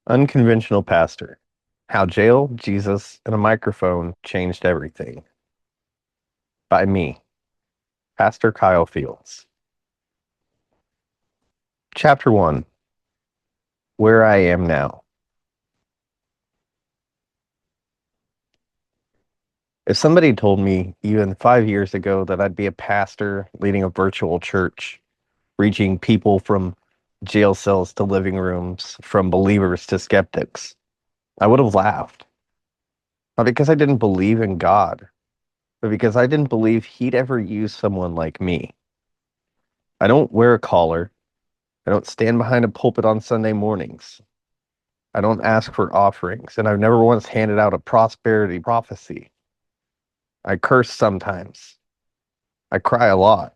Unconventional Pastor: How Jail, Jesus, and a Microphone Changed Everything. By me, Pastor Kyle Fields. Chapter 1: Where I Am Now. If somebody told me even 5 years ago that I'd be a pastor leading a virtual church, reaching people from jail cells to living rooms, from believers to skeptics, I would have laughed. Not because I didn't believe in God, but because I didn't believe He'd ever use someone like me. I don't wear a collar. I don't stand behind a pulpit on Sunday mornings. I don't ask for offerings, and I've never once handed out a prosperity prophecy. I curse sometimes. I cry a lot.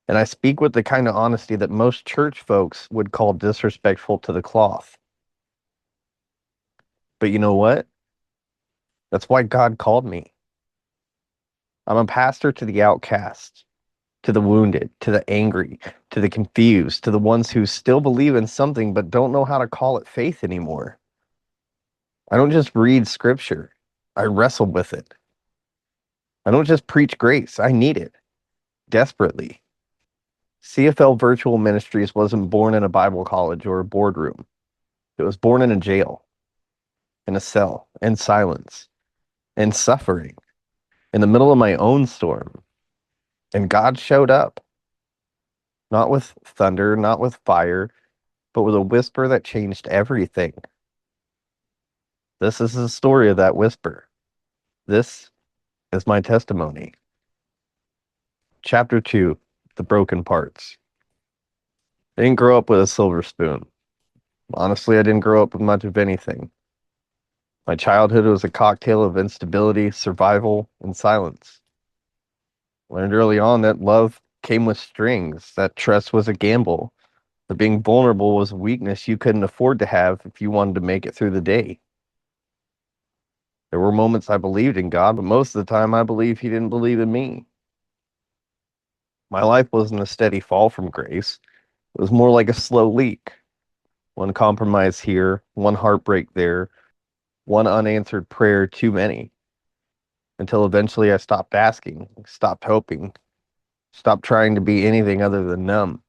And I speak with the kind of honesty that most church folks would call disrespectful to the cloth. But you know what? That's why God called me. I'm a pastor to the outcast, to the wounded, to the angry, to the confused, to the ones who still believe in something but don't know how to call it faith anymore. I don't just read scripture, I wrestle with it. I don't just preach grace, I need it desperately. CFL Virtual Ministries wasn't born in a Bible college or a boardroom. It was born in a jail, in a cell, in silence, in suffering, in the middle of my own storm. And God showed up, not with thunder, not with fire, but with a whisper that changed everything. This is the story of that whisper. This is my testimony. Chapter 2: The Broken Parts. I didn't grow up with a silver spoon. Honestly, I didn't grow up with much of anything. My childhood was a cocktail of instability, survival, and silence. Learned early on that love came with strings, that trust was a gamble, that being vulnerable was a weakness you couldn't afford to have if you wanted to make it through the day. There were moments I believed in God, but most of the time I believed He didn't believe in me. My life wasn't a steady fall from grace. It was more like a slow leak. One compromise here, one heartbreak there, one unanswered prayer too many, until eventually I stopped asking, stopped hoping, stopped trying to be anything other than numb.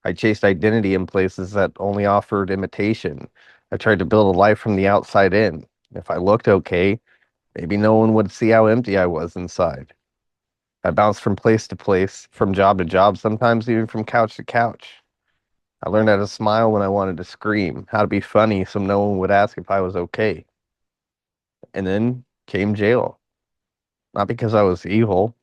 I chased identity in places that only offered imitation. I tried to build a life from the outside in. If I looked okay, maybe no one would see how empty I was inside. I bounced from place to place, from job to job, sometimes even from couch to couch. I learned how to smile when I wanted to scream, how to be funny so no one would ask if I was okay. And then came jail. Not because I was evil,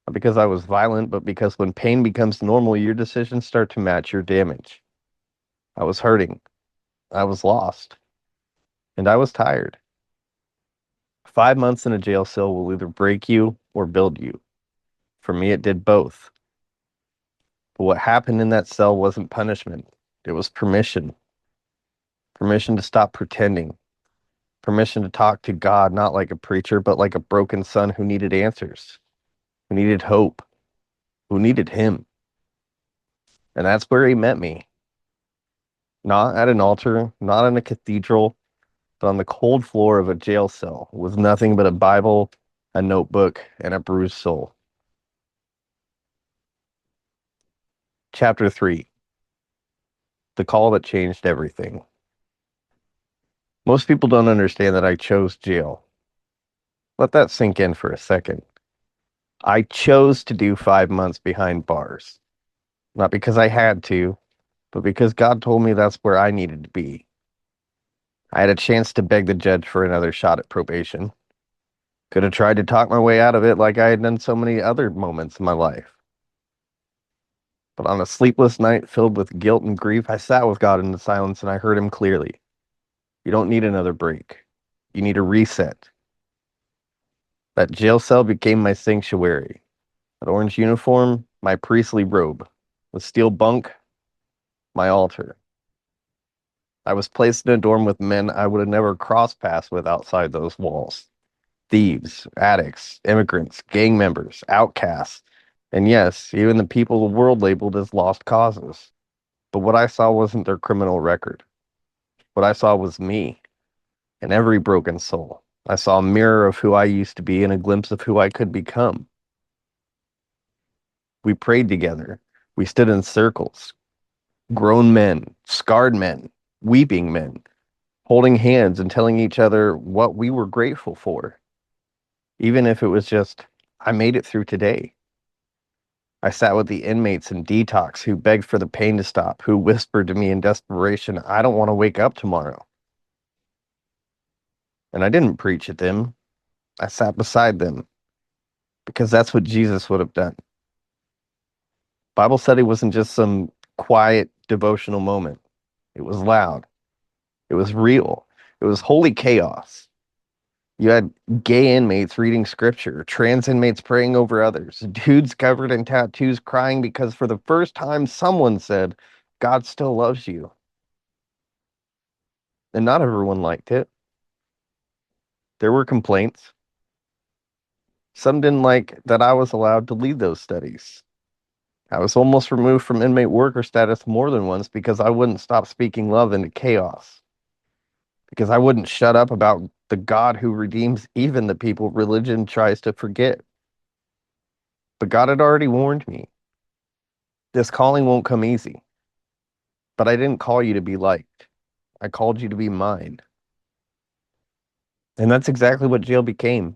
not because I was violent, but because when pain becomes normal, your decisions start to match your damage. I was hurting. I was lost. And I was tired. 5 months in a jail cell will either break you or build you. For me, it did both. But what happened in that cell wasn't punishment. It was permission. Permission to stop pretending. Permission to talk to God not like a preacher, but like a broken son who needed answers, who needed hope, who needed Him. And that's where He met me. Not at an altar, not in a cathedral, but on the cold floor of a jail cell with nothing but a Bible, a notebook, and a bruised soul. Chapter 3: The Call That Changed Everything. Most people don't understand that I chose jail. Let that sink in for a second. I chose to do 5 months behind bars. Not because I had to, but because God told me that's where I needed to be. I had a chance to beg the judge for another shot at probation. Could have tried to talk my way out of it like I had done so many other moments in my life. But on a sleepless night filled with guilt and grief, I sat with God in the silence and I heard Him clearly. You don't need another break. You need a reset. That jail cell became my sanctuary. That orange uniform, my priestly robe. The steel bunk, my altar. I was placed in a dorm with men I would have never crossed paths with outside those walls. Thieves, addicts, immigrants, gang members, outcasts, and yes, even the people the world labeled as lost causes. But what I saw wasn't their criminal record. What I saw was me and every broken soul. I saw a mirror of who I used to be and a glimpse of who I could become. We prayed together. We stood in circles. Grown men, scarred men, weeping men, holding hands and telling each other what we were grateful for, even if it was just, I made it through today. I sat with the inmates in detox who begged for the pain to stop, who whispered to me in desperation, I don't want to wake up tomorrow. And I didn't preach at them. I sat beside them because that's what Jesus would have done. Bible study wasn't just some quiet devotional moment. It was loud. It was real. It was holy chaos. You had gay inmates reading scripture, trans inmates praying over others, dudes covered in tattoos crying because for the first time someone said, God still loves you. And not everyone liked it. There were complaints. Some didn't like that I was allowed to lead those studies. I was almost removed from inmate worker status more than once because I wouldn't stop speaking love into chaos. Because I wouldn't shut up about the God who redeems even the people religion tries to forget. But God had already warned me. This calling won't come easy. But I didn't call you to be liked. I called you to be mine. And that's exactly what jail became.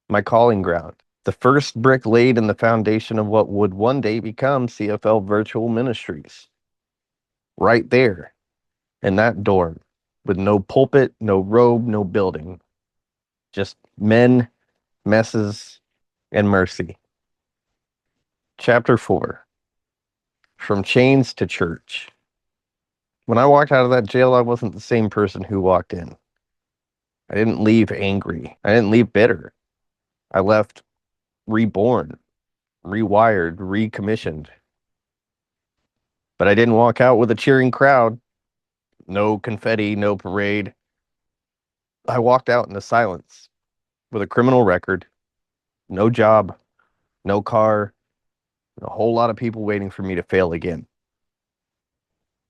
My calling ground. The first brick laid in the foundation of what would one day become CFL Virtual Ministries. Right there, in that dorm, with no pulpit, no robe, no building. Just men, messes, and mercy. Chapter 4. From Chains to Church. When I walked out of that jail, I wasn't the same person who walked in. I didn't leave angry. I didn't leave bitter. I left reborn, rewired, recommissioned. But I didn't walk out with a cheering crowd. No confetti, no parade. I walked out into silence with a criminal record, no job, no car, and a whole lot of people waiting for me to fail again.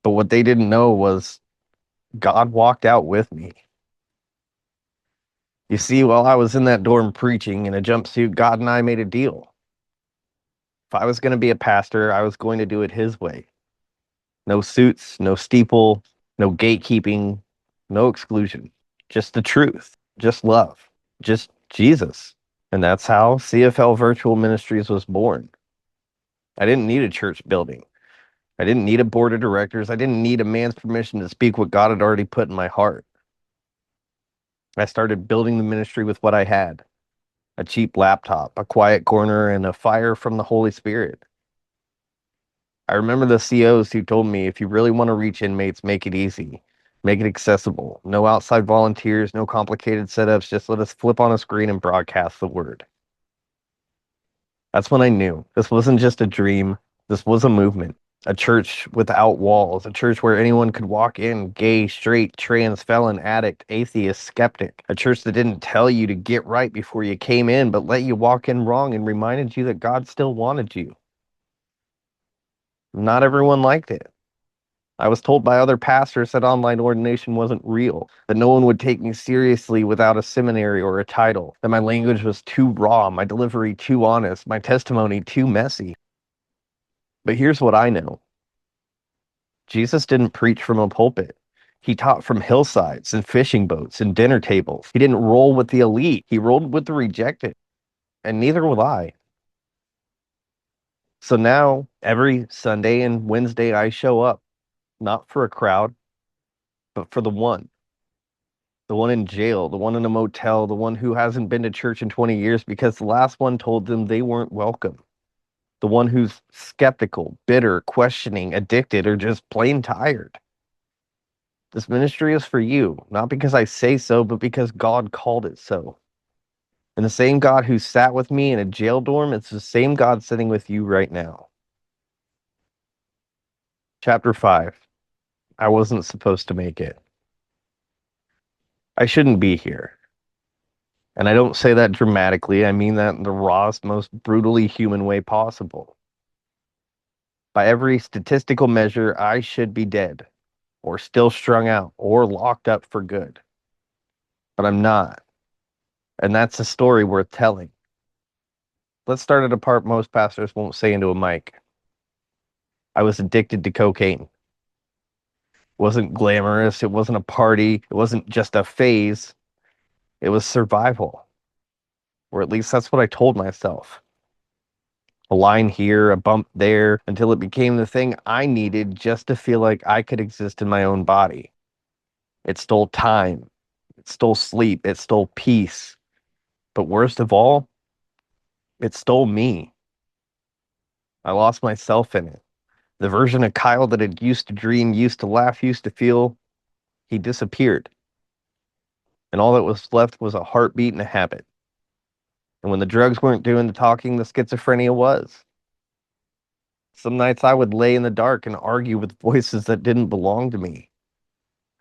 But what they didn't know was God walked out with me. You see, while I was in that dorm preaching in a jumpsuit, God and I made a deal. If I was going to be a pastor, I was going to do it his way. No suits, no steeple, no gatekeeping, no exclusion. Just the truth, just love, just Jesus. And that's how CFL Virtual Ministries was born. I didn't need a church building. I didn't need a board of directors. I didn't need a man's permission to speak what God had already put in my heart. I started building the ministry with what I had. A cheap laptop, a quiet corner, and a fire from the Holy Spirit. I remember the COs who told me, if you really want to reach inmates, make it easy. Make it accessible. No outside volunteers, no complicated setups. Just let us flip on a screen and broadcast the word. That's when I knew this wasn't just a dream. This was a movement. A church without walls. A church where anyone could walk in, gay, straight, trans, felon, addict, atheist, skeptic. A church that didn't tell you to get right before you came in, but let you walk in wrong and reminded you that God still wanted you. Not everyone liked it. I was told by other pastors that online ordination wasn't real, that no one would take me seriously without a seminary or a title, that my language was too raw, my delivery too honest, my testimony too messy. But here's what I know. Jesus didn't preach from a pulpit. He taught from hillsides and fishing boats and dinner tables. He didn't roll with the elite. He rolled with the rejected. And neither will I. So now, every Sunday and Wednesday, I show up, not for a crowd, but for the one in jail, the one in a motel, the one who hasn't been to church in 20 years because the last one told them they weren't welcome. The one who's skeptical, bitter, questioning, addicted, or just plain tired. This ministry is for you, not because I say so, but because God called it so. And the same God who sat with me in a jail dorm, it's the same God sitting with you right now. Chapter 5. I wasn't supposed to make it. I shouldn't be here. And I don't say that dramatically. I mean that in the rawest, most brutally human way possible. By every statistical measure, I should be dead. or still strung out or locked up for good. But I'm not. And that's a story worth telling. Let's start at a part most pastors won't say into a mic. I was addicted to cocaine. It wasn't glamorous. It wasn't a party. It wasn't just a phase. It was survival. Or at least that's what I told myself. A line here, a bump there, until it became the thing I needed just to feel like I could exist in my own body. It stole time. It stole sleep. It stole peace. But worst of all, it stole me. I lost myself in it. The version of Kyle that had used to dream, used to laugh, used to feel, he disappeared. And all that was left was a heartbeat and a habit. And when the drugs weren't doing the talking, the schizophrenia was. Some nights I would lay in the dark and argue with voices that didn't belong to me.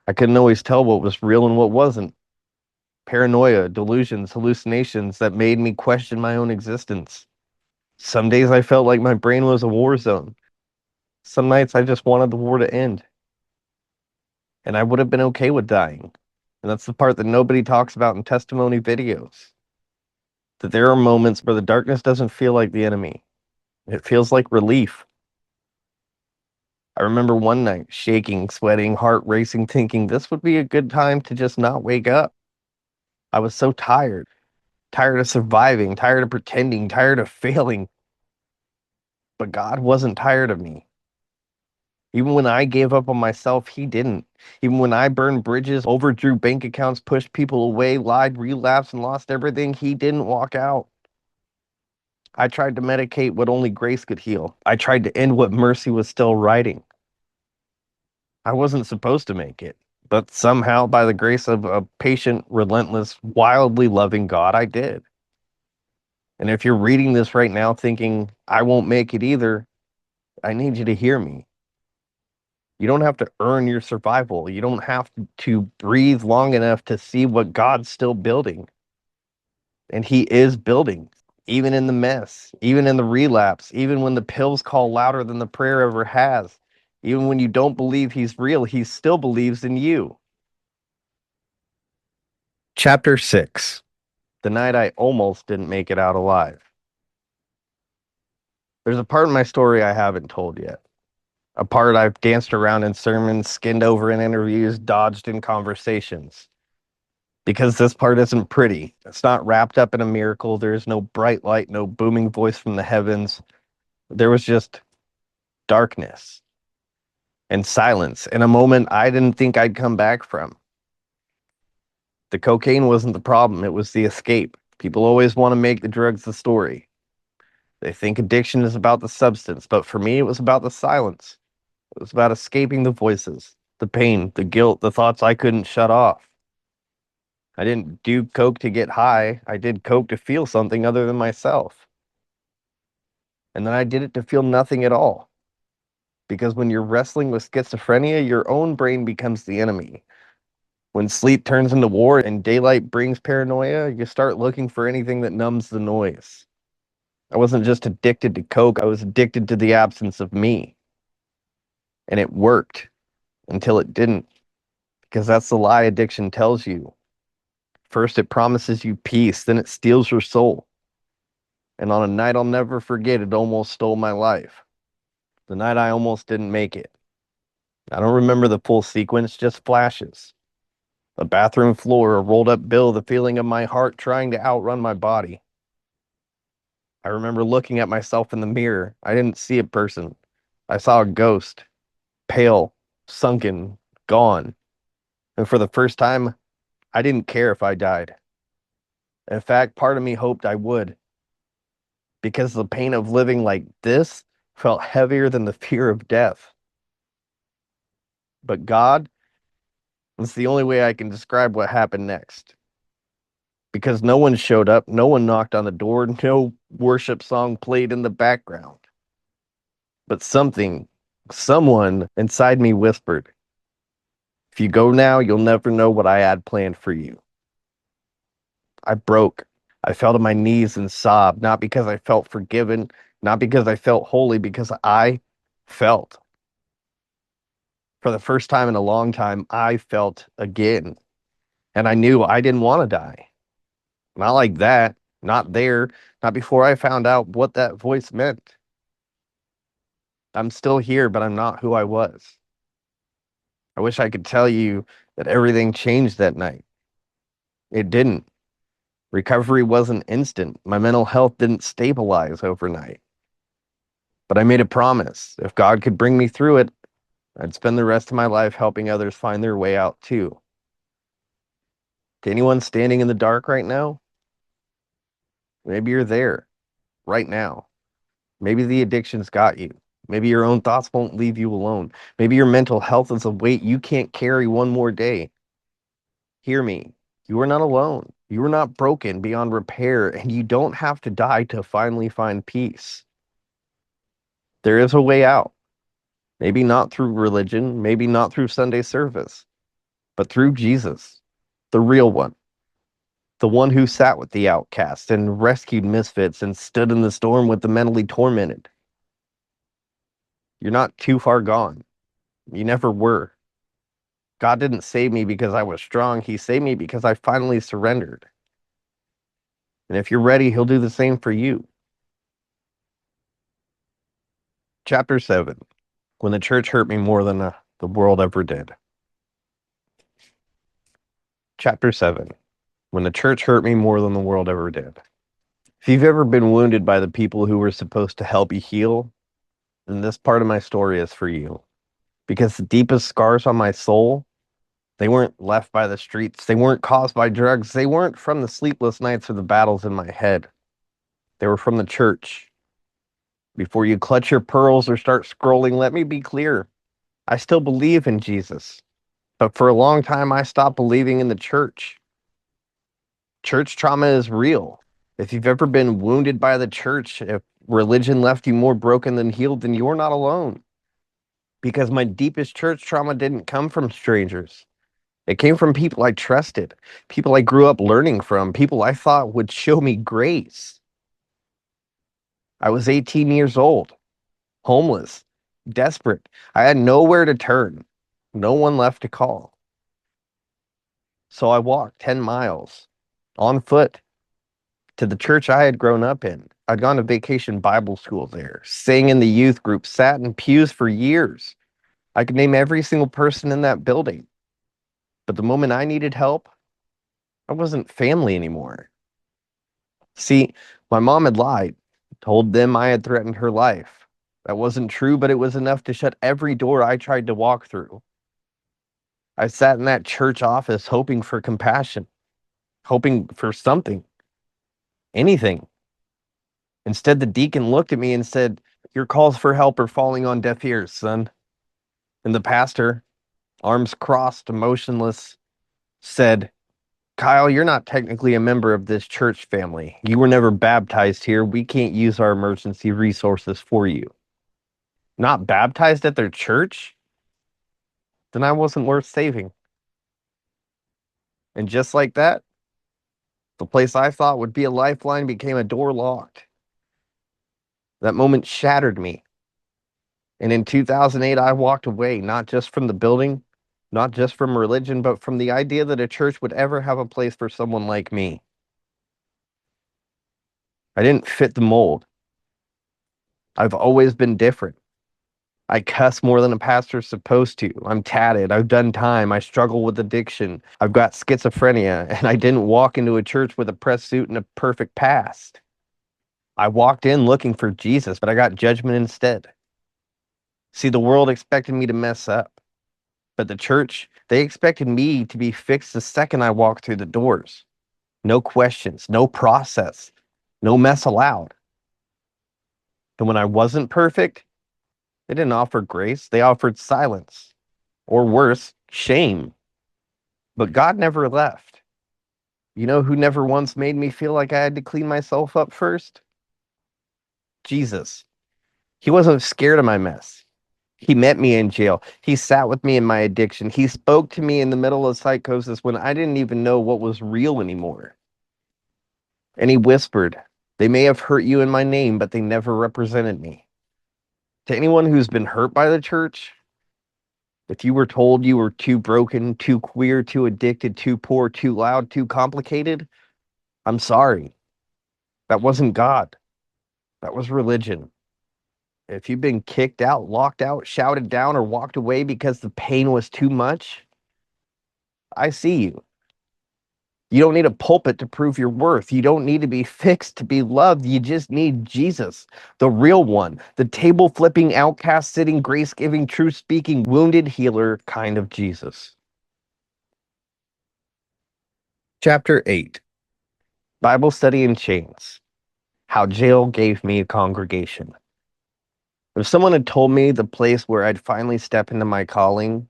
I couldn't always tell what was real and what wasn't. Paranoia, delusions, hallucinations that made me question my own existence. Some days I felt like my brain was a war zone. Some nights I just wanted the war to end. And I would have been okay with dying. And that's the part that nobody talks about in testimony videos. That there are moments where the darkness doesn't feel like the enemy. It feels like relief. I remember one night shaking, sweating, heart racing, thinking this would be a good time to just not wake up. I was so tired. Tired of surviving, tired of pretending, tired of failing. But God wasn't tired of me. Even when I gave up on myself, He didn't. Even when I burned bridges, overdrew bank accounts, pushed people away, lied, relapsed, and lost everything, He didn't walk out. I tried to medicate what only grace could heal. I tried to end what mercy was still writing. I wasn't supposed to make it, but somehow, by the grace of a patient, relentless, wildly loving God, I did. And if you're reading this right now thinking, I won't make it either, I need you to hear me. You don't have to earn your survival. You don't have to breathe long enough to see what God's still building. And He is building, even in the mess, even in the relapse, even when the pills call louder than the prayer ever has. Even when you don't believe He's real, He still believes in you. Chapter 6. The night I almost didn't make it out alive. There's a part in my story I haven't told yet. A part I've danced around in sermons, skinned over in interviews, dodged in conversations. Because this part isn't pretty. It's not wrapped up in a miracle. There's no bright light, no booming voice from the heavens. There was just darkness and silence in a moment I didn't think I'd come back from. The cocaine wasn't the problem. It was the escape. People always want to make the drugs the story. They think addiction is about the substance, but for me, it was about the silence. It was about escaping the voices, the pain, the guilt, the thoughts I couldn't shut off. I didn't do coke to get high. I did coke to feel something other than myself. And then I did it to feel nothing at all. Because when you're wrestling with schizophrenia, your own brain becomes the enemy. When sleep turns into war and daylight brings paranoia, you start looking for anything that numbs the noise. I wasn't just addicted to coke, I was addicted to the absence of me. And it worked until it didn't. Because that's the lie addiction tells you. First, it promises you peace, then it steals your soul. And on a night I'll never forget, it almost stole my life. The night I almost didn't make it. I don't remember the full sequence, just flashes. A bathroom floor, a rolled up bill, the feeling of my heart trying to outrun my body. I remember looking at myself in the mirror. I didn't see a person. I saw a ghost, pale, sunken, gone. And for the first time, I didn't care if I died. In fact, part of me hoped I would, because the pain of living like this felt heavier than the fear of death. But God, it's the only way I can describe what happened next. Because no one showed up, no one knocked on the door, no worship song played in the background. But someone inside me whispered, if you go now, you'll never know what I had planned for you. I broke. I fell to my knees and sobbed, not because I felt forgiven, not because I felt holy, because I felt. For the first time in a long time, I felt again. And I knew I didn't want to die. Not like that. Not there. Not before I found out what that voice meant. I'm still here, but I'm not who I was. I wish I could tell you that everything changed that night. It didn't. Recovery wasn't instant. My mental health didn't stabilize overnight. But I made a promise. If God could bring me through it, I'd spend the rest of my life helping others find their way out too. To anyone standing in the dark right now, maybe you're there right now. Maybe the addiction's got you. Maybe your own thoughts won't leave you alone. Maybe your mental health is a weight you can't carry one more day. Hear me. You are not alone. You are not broken beyond repair, and you don't have to die to finally find peace. There is a way out. Maybe not through religion, maybe not through Sunday service, but through Jesus, the real one, the one who sat with the outcast and rescued misfits and stood in the storm with the mentally tormented. You're not too far gone. You never were. God didn't save me because I was strong. He saved me because I finally surrendered. And if you're ready, he'll do the same for you. Chapter 7. When the church hurt me more than the world ever did. Chapter 7. When the church hurt me more than the world ever did. If you've ever been wounded by the people who were supposed to help you heal, then this part of my story is for you. Because the deepest scars on my soul, they weren't left by the streets. They weren't caused by drugs. They weren't from the sleepless nights or the battles in my head. They were from the church. Before you clutch your pearls or start scrolling, let me be clear. I still believe in Jesus. But for a long time, I stopped believing in the church. Church trauma is real. If you've ever been wounded by the church, if religion left you more broken than healed, then you're not alone. Because my deepest church trauma didn't come from strangers. It came from people I trusted, people I grew up learning from, people I thought would show me grace. I was 18 years old, homeless, desperate. I had nowhere to turn, no one left to call. So I walked 10 miles on foot to the church I had grown up in. I'd gone to vacation Bible school there, sang in the youth group, sat in pews for years. I could name every single person in that building. But the moment I needed help, I wasn't family anymore. See, my mom had lied, told them I had threatened her life. That wasn't true, but it was enough to shut every door I tried to walk through. I sat in that church office hoping for compassion, hoping for something, anything. Instead, the deacon looked at me and said, "Your calls for help are falling on deaf ears, son." And the pastor, arms crossed, emotionless, said, "Kyle, you're not technically a member of this church family. You were never baptized here. We can't use our emergency resources for you." Not baptized at their church? Then I wasn't worth saving. And just like that, the place I thought would be a lifeline became a door locked. That moment shattered me. And in 2008, I walked away, not just from the building, not just from religion, but from the idea that a church would ever have a place for someone like me. I didn't fit the mold. I've always been different. I cuss more than a pastor's supposed to. I'm tatted. I've done time. I struggle with addiction. I've got schizophrenia, and I didn't walk into a church with a press suit and a perfect past. I walked in looking for Jesus, but I got judgment instead. See, the world expected me to mess up, but the church, they expected me to be fixed the second I walked through the doors. No questions, no process, no mess allowed. And when I wasn't perfect, they didn't offer grace. They offered silence, or worse, shame. But God never left. You know who never once made me feel like I had to clean myself up first? Jesus. He wasn't scared of my mess. He met me in jail. He sat with me in my addiction. He spoke to me in the middle of psychosis when I didn't even know what was real anymore. And he whispered, "They may have hurt you in my name, but they never represented me." To anyone who's been hurt by the church, If you were told you were too broken, too queer, too addicted, too poor, too loud, too complicated, I'm sorry. That wasn't God. That was religion. If you've been kicked out, locked out, shouted down, or walked away because the pain was too much, I see you. You don't need a pulpit to prove your worth. You don't need to be fixed to be loved. You just need Jesus, the real one, the table flipping, outcast sitting, grace giving, truth speaking, wounded healer kind of Jesus. Chapter 8, Bible Study in Chains. How Jail Gave Me a Congregation. If someone had told me the place where I'd finally step into my calling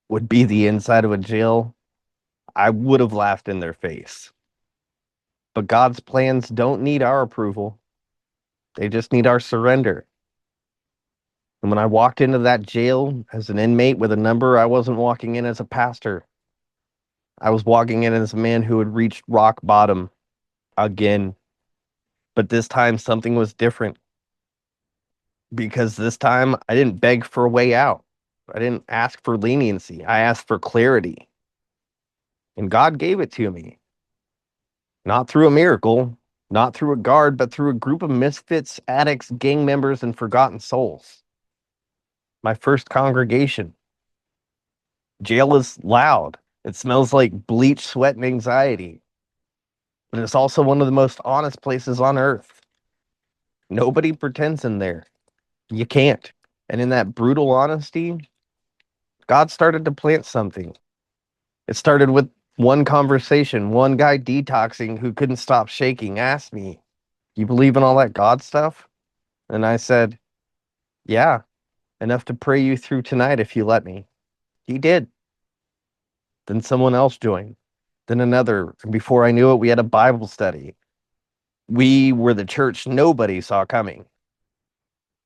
would be the inside of a jail, I would have laughed in their face. But God's plans don't need our approval. They just need our surrender. And when I walked into that jail as an inmate with a number, I wasn't walking in as a pastor. I was walking in as a man who had reached rock bottom again. But this time something was different, because this time I didn't beg for a way out. I didn't ask for leniency. I asked for clarity. And God gave it to me. Not through a miracle, not through a guard, but through a group of misfits, addicts, gang members, and forgotten souls. My first congregation. Jail is loud. It smells like bleach, sweat, and anxiety. But it's also one of the most honest places on earth. Nobody pretends in there. You can't. And in that brutal honesty, God started to plant something. It started with one conversation. One guy detoxing who couldn't stop shaking asked me, "You believe in all that God stuff?" And I said, "Yeah, enough to pray you through tonight if you let me." He did. Then someone else joined. Then another. And before I knew it, we had a Bible study. We were the church nobody saw coming.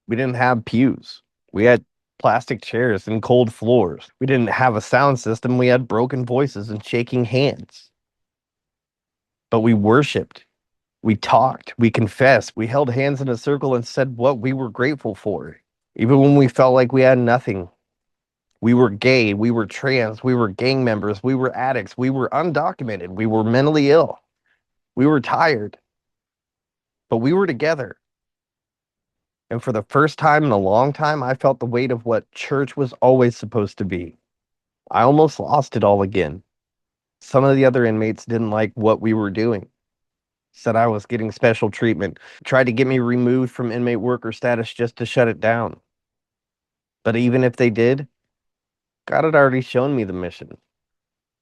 We didn't have pews. We had plastic chairs and cold floors. We didn't have a sound system. We had broken voices and shaking hands. But we worshiped. We talked. We confessed. We held hands in a circle and said what we were grateful for, even when we felt like we had nothing. We were gay. We were trans. We were gang members. We were addicts. We were undocumented. We were mentally ill. We were tired. But we were together. And for the first time in a long time, I felt the weight of what church was always supposed to be. I almost lost it all again. Some of the other inmates didn't like what we were doing, said I was getting special treatment, tried to get me removed from inmate worker status just to shut it down. But even if they did, God had already shown me the mission.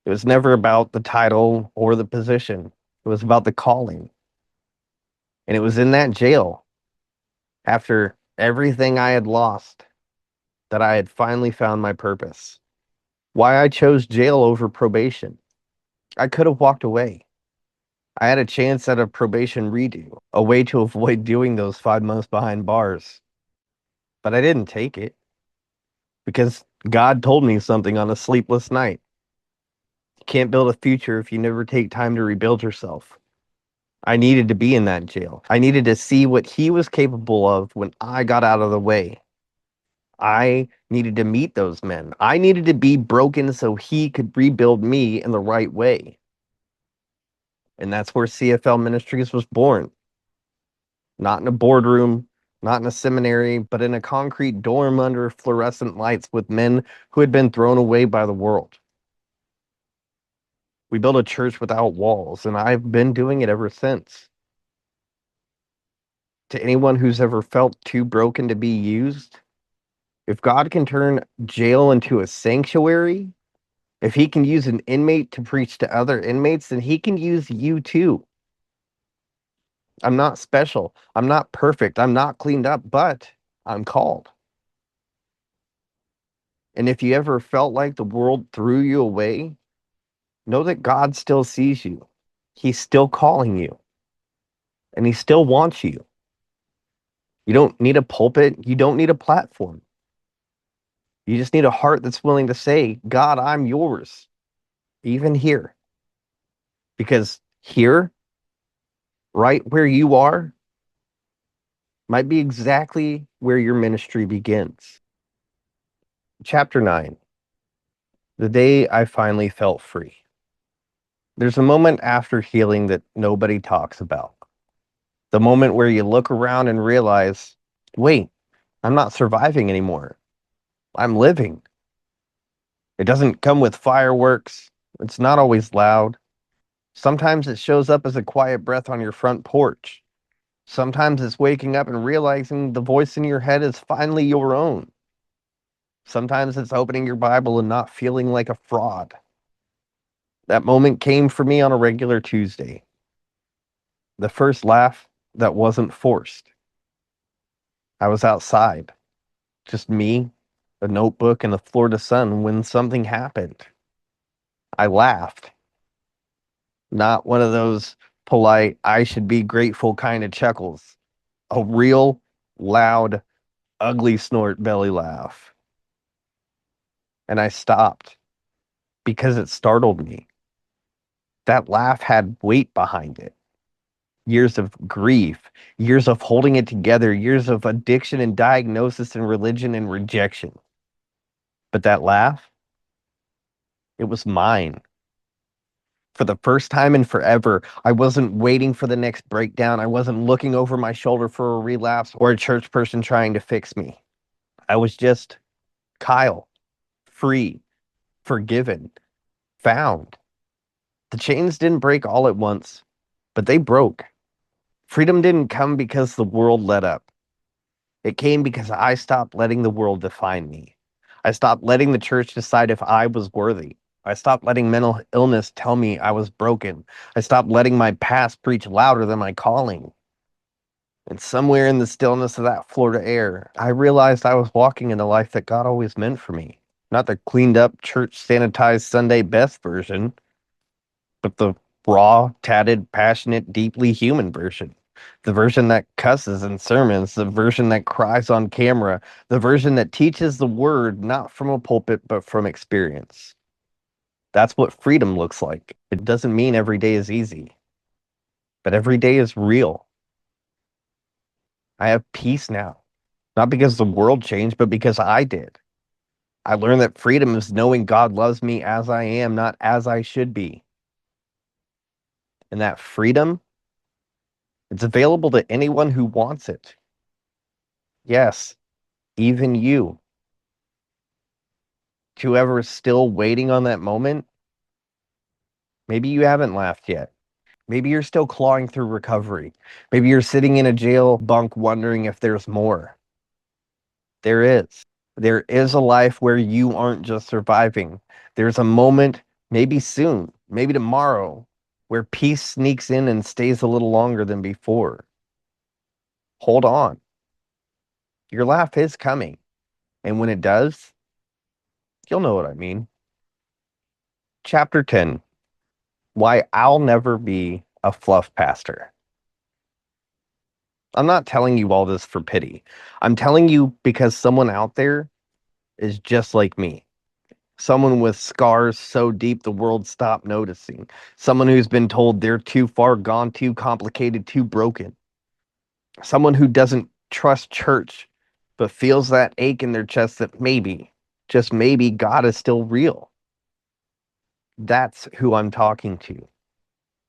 It was never about the title or the position. It was about the calling. And it was in that jail, after everything I had lost, that I had finally found my purpose. Why I chose jail over probation. I could have walked away. I had a chance at a probation redo, a way to avoid doing those 5 months behind bars. But I didn't take it, because God told me something on a sleepless night. You can't build a future if you never take time to rebuild yourself. I needed to be in that jail. I needed to see what he was capable of when I got out of the way. I needed to meet those men. I needed to be broken so he could rebuild me in the right way. And that's where CFL Ministries was born. Not in a boardroom, not in a seminary, but in a concrete dorm under fluorescent lights with men who had been thrown away by the world. We built a church without walls, and I've been doing it ever since. To anyone who's ever felt too broken to be used, if God can turn jail into a sanctuary, if he can use an inmate to preach to other inmates, then he can use you too. I'm not special. I'm not perfect. I'm not cleaned up, but I'm called. And if you ever felt like the world threw you away, know that God still sees you. He's still calling you, and he still wants you. You don't need a pulpit. You don't need a platform. You just need a heart that's willing to say, "God, I'm yours," even here. Because here, right where you are, might be exactly where your ministry begins. Chapter 9, The day I finally felt free. There's a moment after healing that nobody talks about. The moment where you look around and realize, wait, I'm not surviving anymore. I'm living. It doesn't come with fireworks. It's not always loud. Sometimes it shows up as a quiet breath on your front porch. Sometimes it's waking up and realizing the voice in your head is finally your own. Sometimes it's opening your Bible and not feeling like a fraud. That moment came for me on a regular Tuesday. The first laugh that wasn't forced. I was outside, just me, a notebook, and the Florida sun when something happened. I laughed. Not one of those polite, I should be grateful kind of chuckles. A real, loud, ugly snort belly laugh. And I stopped because it startled me. That laugh had weight behind it. Years of grief, years of holding it together, years of addiction and diagnosis and religion and rejection. But that laugh, it was mine. For the first time in forever, I wasn't waiting for the next breakdown. I wasn't looking over my shoulder for a relapse or a church person trying to fix me. I was just Kyle, free, forgiven, found. The chains didn't break all at once, but they broke. Freedom didn't come because the world let up. It came because I stopped letting the world define me. I stopped letting the church decide if I was worthy. I stopped letting mental illness tell me I was broken. I stopped letting my past preach louder than my calling. And somewhere in the stillness of that Florida air, I realized I was walking in the life that God always meant for me. Not the cleaned up, church sanitized Sunday best version, but the raw, tatted, passionate, deeply human version. The version that cusses in sermons, the version that cries on camera, the version that teaches the word not from a pulpit, but from experience. That's what freedom looks like. It doesn't mean every day is easy, but every day is real. I have peace now, not because the world changed, but because I did. I learned that freedom is knowing God loves me as I am, not as I should be. And that freedom, it's available to anyone who wants it. Yes, even you. To whoever is still waiting on that moment, maybe you haven't laughed yet. Maybe you're still clawing through recovery. Maybe you're sitting in a jail bunk wondering if there's more. There is. There is a life where you aren't just surviving. There's a moment, maybe soon, maybe tomorrow, where peace sneaks in and stays a little longer than before. Hold on. Your laugh is coming. And when it does, you'll know what I mean. Chapter 10. Why I'll never be a fluff pastor. I'm not telling you all this for pity. I'm telling you because someone out there is just like me. Someone with scars so deep the world stopped noticing. Someone who's been told they're too far gone, too complicated, too broken. Someone who doesn't trust church, but feels that ache in their chest that maybe, just maybe, God is still real. That's who I'm talking to.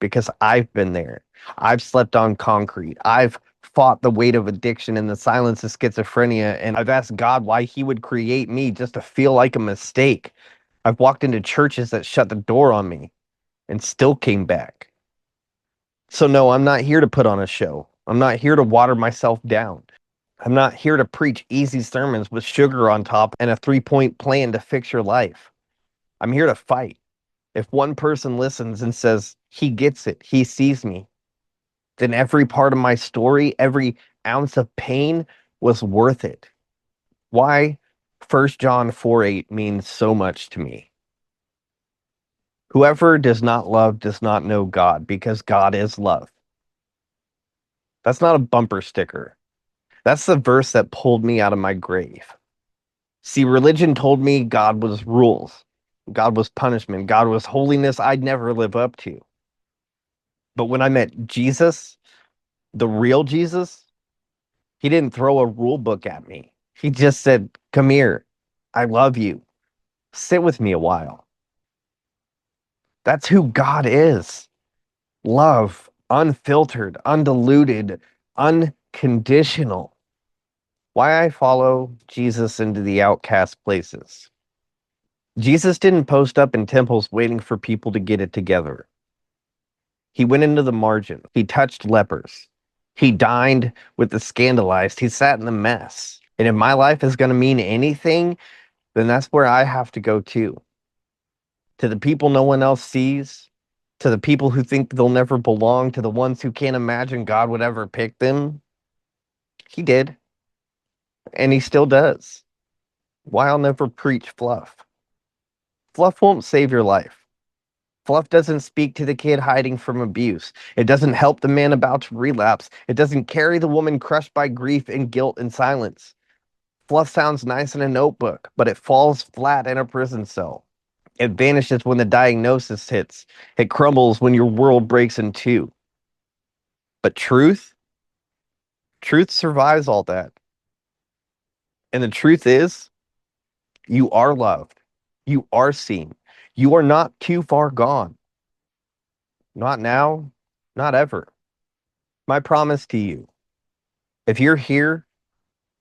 Because I've been there. I've slept on concrete. I've fought the weight of addiction and the silence of schizophrenia. And I've asked God why he would create me just to feel like a mistake. I've walked into churches that shut the door on me and still came back. So no, I'm not here to put on a show. I'm not here to water myself down. I'm not here to preach easy sermons with sugar on top and a 3-point plan to fix your life. I'm here to fight. If one person listens and says, he gets it, he sees me, then every part of my story, every ounce of pain was worth it. Why 1 John 4:8 means so much to me. Whoever does not love does not know God, because God is love. That's not a bumper sticker. That's the verse that pulled me out of my grave. See, religion told me God was rules, God was punishment, God was holiness I'd never live up to. But when I met Jesus, the real Jesus, he didn't throw a rule book at me. He just said, come here. I love you. Sit with me a while. That's who God is. Love, unfiltered, undiluted, unconditional. Why I follow Jesus into the outcast places. Jesus didn't post up in temples waiting for people to get it together. He went into the margin. He touched lepers. He dined with the scandalized. He sat in the mess. And if my life is going to mean anything, then that's where I have to go too. To the people no one else sees, to the people who think they'll never belong, to the ones who can't imagine God would ever pick them. He did. And he still does. Why I'll never preach fluff. Fluff won't save your life. Fluff doesn't speak to the kid hiding from abuse. It doesn't help the man about to relapse. It doesn't carry the woman crushed by grief and guilt and silence. Fluff sounds nice in a notebook, but it falls flat in a prison cell. It vanishes when the diagnosis hits. It crumbles when your world breaks in two. But truth survives all that. And the truth is, you are loved. You are seen. You are not too far gone. Not now, not ever. My promise to you, if you're here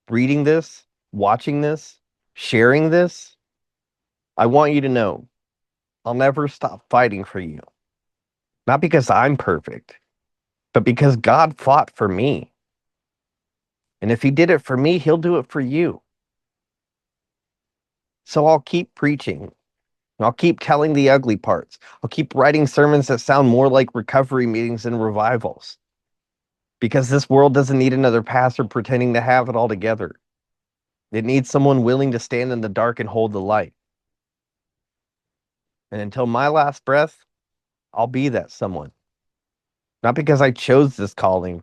reading this, watching this, sharing this, I want you to know I'll never stop fighting for you. Not because I'm perfect, but because God fought for me. And if he did it for me, he'll do it for you. So I'll keep preaching. I'll keep telling the ugly parts. I'll keep writing sermons that sound more like recovery meetings than revivals. Because this world doesn't need another pastor pretending to have it all together. It needs someone willing to stand in the dark and hold the light. And until my last breath, I'll be that someone. Not because I chose this calling,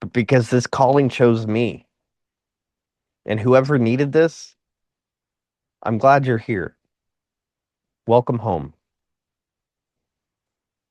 but because this calling chose me. And whoever needed this, I'm glad you're here. Welcome home.